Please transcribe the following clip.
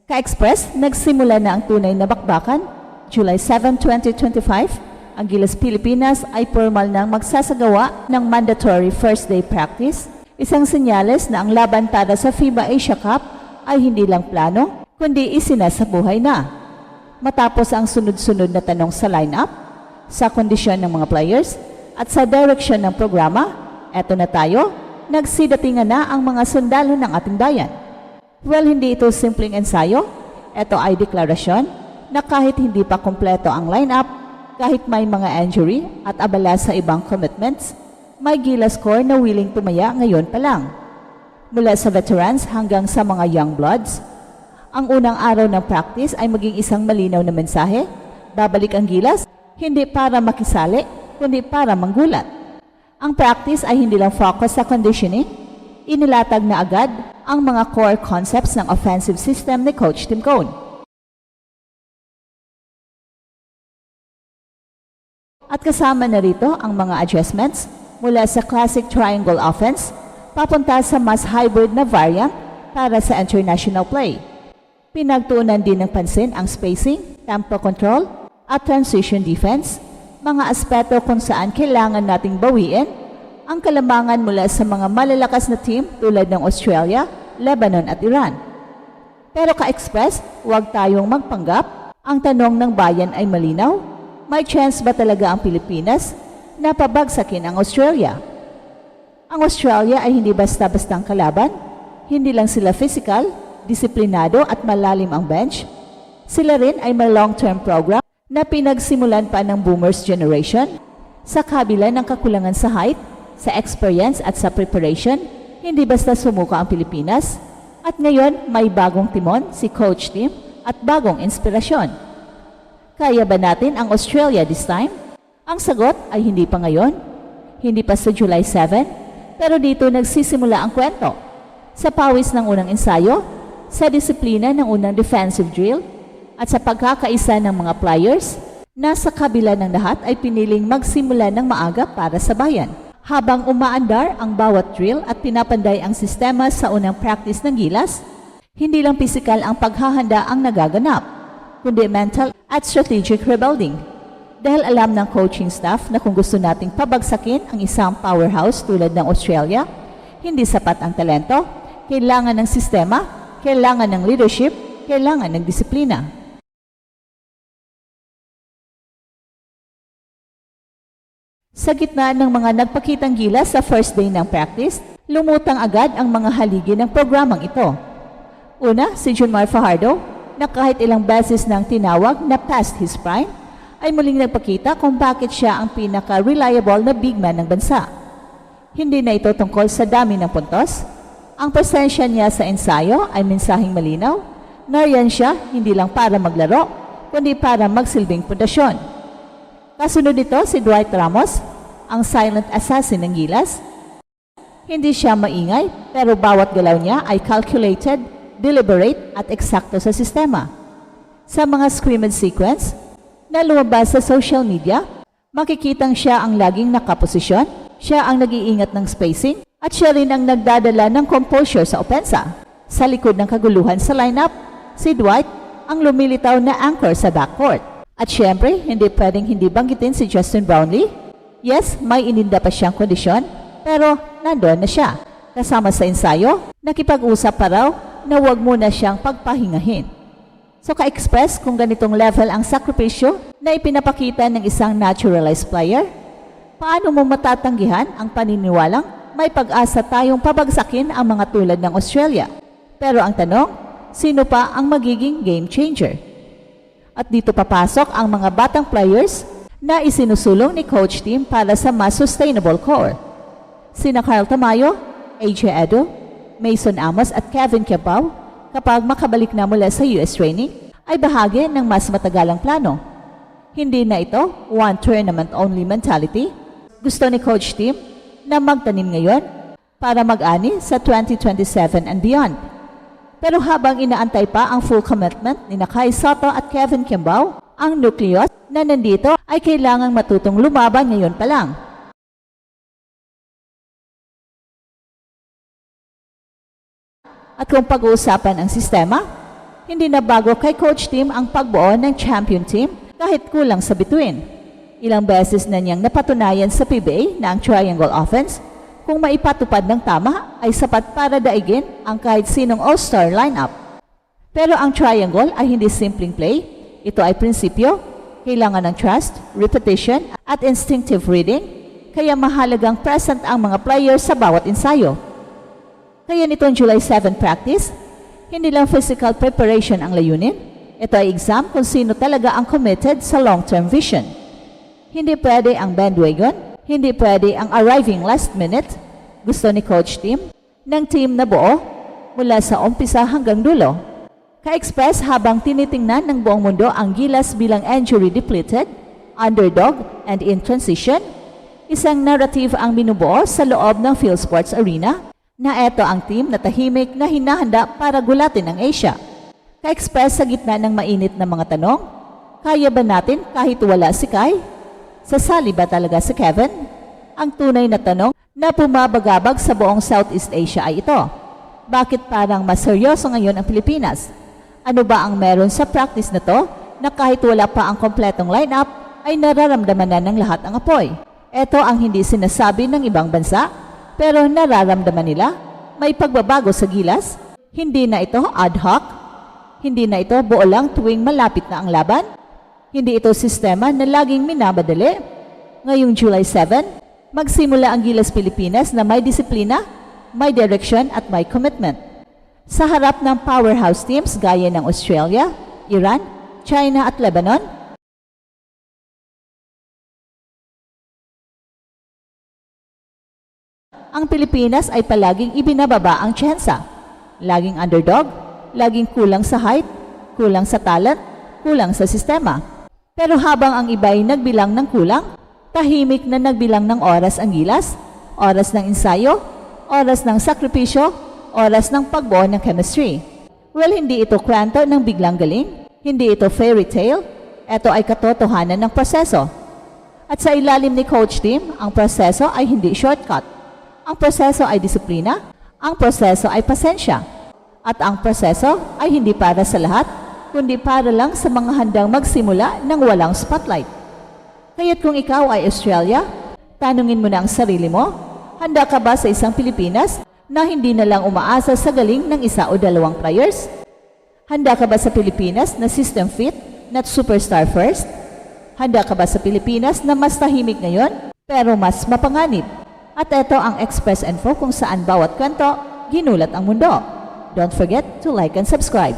Ka-Express, nagsimula na ang tunay na bakbakan. July 7, 2025, ang Gilas Pilipinas ay formal nang magsasagawa ng mandatory first day practice, isang senyales na ang laban para sa FIBA Asia Cup ay hindi lang plano, kundi isinasabuhay na. Matapos ang sunod-sunod na tanong sa lineup, sa kondisyon ng mga players, at sa direksyon ng programa, eto na tayo, nagsidatingan na ang mga sundalo ng ating bayan. Well, hindi ito simpleng ensayo, ito ay deklarasyon na kahit hindi pa kompleto ang lineup, kahit may mga injury at abala sa ibang commitments, may Gilas core na willing tumaya ngayon pa lang. Mula sa veterans hanggang sa mga young bloods, ang unang araw ng practice ay maging isang malinaw na mensahe, babalik ang Gilas, hindi para makisali, kundi para manggulat. Ang practice ay hindi lang focus sa conditioning, inilatag na agad ang mga core concepts ng offensive system ni Coach Tim Cone. At kasama na rito ang mga adjustments mula sa classic triangle offense papunta sa mas hybrid na variant para sa international play. Pinagtuunan din ng pansin ang spacing, tempo control, at transition defense, mga aspeto kung saan kailangan nating bawiin ang kalamangan mula sa mga malalakas na team tulad ng Australia, Lebanon at Iran. Pero ka-Express, huwag tayong magpanggap. Ang tanong ng bayan ay malinaw, may chance ba talaga ang Pilipinas na pabagsakin ang Australia? Ang Australia ay hindi basta-bastang kalaban, hindi lang sila physical, disiplinado at malalim ang bench. Sila rin ay may long-term program na pinagsimulan pa ng Boomers generation. Sa kabila ng kakulangan sa height, sa experience at sa preparation, hindi basta sumuka ang Pilipinas. At ngayon, may bagong timon, si Coach Tim, at bagong inspirasyon. Kaya ba natin ang Australia this time? Ang sagot ay hindi pa ngayon, hindi pa sa July 7, pero dito nagsisimula ang kwento. Sa pawis ng unang ensayo, sa disiplina ng unang defensive drill, at sa pagkakaisa ng mga players, na sa kabila ng lahat ay piniling magsimula ng maaga para sa bayan. Habang umaandar ang bawat drill at pinapanday ang sistema sa unang practice ng Gilas, hindi lang pisikal ang paghahanda ang nagaganap, kundi mental at strategic rebuilding. Dahil alam ng coaching staff na kung gusto nating pabagsakin ang isang powerhouse tulad ng Australia, hindi sapat ang talento, kailangan ng sistema, kailangan ng leadership, kailangan ng disiplina. Sa gitna ng mga nagpakitang Gilas sa first day ng practice, lumutang agad ang mga haligi ng programang ito. Una, si Junmar Fajardo, na kahit ilang beses nang tinawag na past his prime, ay muling nagpakita kung bakit siya ang pinaka-reliable na big man ng bansa. Hindi na ito tungkol sa dami ng puntos. Ang presensya niya sa ensayo ay mensaheng malinaw. Nariyan siya hindi lang para maglaro, kundi para magsilbing pundasyon. Kasunod nito si Dwight Ramos, ang silent assassin ng Gilas. Hindi siya maingay, pero bawat galaw niya ay calculated, deliberate at eksakto sa sistema. Sa mga scrimmage sequence na lumabas sa social media, makikitang siya ang laging nakaposisyon, siya ang nag-iingat ng spacing, at siya rin ang nagdadala ng composure sa opensa. Sa likod ng kaguluhan sa lineup, si Dwight ang lumilitaw na anchor sa backcourt. At syempre, hindi pwedeng hindi banggitin si Justin Brownlee. Yes, may ininda pa siyang kondisyon, pero nandoon na siya. Kasama sa ensayo, nakipag-usap pa raw na huwag muna siyang pagpahingahin. So ka-Express, kung ganitong level ang sakripisyo na ipinapakita ng isang naturalized player, paano mo matatanggihan ang paniniwalang may pag-asa tayong pabagsakin ang mga tulad ng Australia? Pero ang tanong, sino pa ang magiging game changer? At dito papasok ang mga batang players na isinusulong ni Coach Tim para sa mas sustainable core. Sina Carl Tamayo, AJ Edo, Mason Amos at Kevin Cabao, kapag makabalik na mula sa US training, ay bahagi ng mas matagalang plano. Hindi na ito one tournament only mentality. Gusto ni Coach Tim na magtanim ngayon para mag-ani sa 2027 and beyond. Pero habang inaantay pa ang full commitment ni Kai Soto at Kevin Kimbao, ang nucleus na nandito ay kailangang matutong lumaban ngayon pa lang. At kung pag-uusapan ang sistema, Hindi na bago kay Coach Tim ang pagbuo ng champion team kahit kulang sa bituin. Ilang beses na niyang napatunayan sa PBA na ang triangle offense, kung maipatupad ng tama, ay sapat para daigin ang kahit sinong all-star lineup. Pero ang triangle ay hindi simpleng play. Ito ay prinsipyo, kailangan ng trust, repetition, at instinctive reading, kaya mahalagang present ang mga players sa bawat ensayo. Kaya nitong July 7 practice, hindi lang physical preparation ang layunin, ito ay exam kung sino talaga ang committed sa long-term vision. Hindi pwede ang bandwagon, hindi pwede ang arriving last minute. Gusto ni Coach Tim ng team na buo mula sa umpisa hanggang dulo. Ka-express habang tinitingnan ng buong mundo ang Gilas bilang injury-depleted, underdog, and in transition, isang narrative ang binubuo sa loob ng PhilSports Arena na eto ang team na tahimik na hinahanda para gulatin ang Asia. Ka-express sa gitna ng mainit na mga tanong, kaya ba natin kahit wala si Kai? Sasali ba talaga si Kevin? Ang tunay na tanong na pumabagabag sa buong Southeast Asia ay ito. Bakit parang mas seryoso ngayon ang Pilipinas? Ano ba ang meron sa practice na to na kahit wala pa ang kompletong lineup ay nararamdaman na ng lahat ang apoy? Ito ang hindi sinasabi ng ibang bansa pero nararamdaman nila. May pagbabago sa Gilas. Hindi na ito ad hoc. Hindi na ito buo lang tuwing malapit na ang laban. Hindi ito sistema na laging minabadali. Ngayong July 7, magsimula ang Gilas Pilipinas na may disiplina, may direksyon at may commitment. Sa harap ng powerhouse teams gaya ng Australia, Iran, China at Lebanon, ang Pilipinas ay palaging ibinababa ang tsensa. Laging underdog, laging kulang sa height, kulang sa talent, kulang sa sistema. Pero habang ang iba ay nagbilang ng kulang, tahimik na nagbilang ng oras ang Gilas, oras ng ensayo, oras ng sakripisyo, oras ng pagbuo ng chemistry. Well, hindi ito kwento ng biglang galing, hindi ito fairy tale, ito ay katotohanan ng proseso. At sa ilalim ni Coach Tim, ang proseso ay hindi shortcut. Ang proseso ay disiplina, ang proseso ay pasensya, at ang proseso ay hindi para sa lahat, kundi para lang sa mga handang magsimula ng walang spotlight. Kaya't kung ikaw ay Australia, tanungin mo na ang sarili mo, handa ka ba sa isang Pilipinas na hindi na lang umaasa sa galing ng isa o dalawang players? Handa ka ba sa Pilipinas na system fit, not superstar first? Handa ka ba sa Pilipinas na mas tahimik ngayon, pero mas mapanganib? At ito ang Express Info kung saan bawat kwento, ginulat ang mundo. Don't forget to like and subscribe.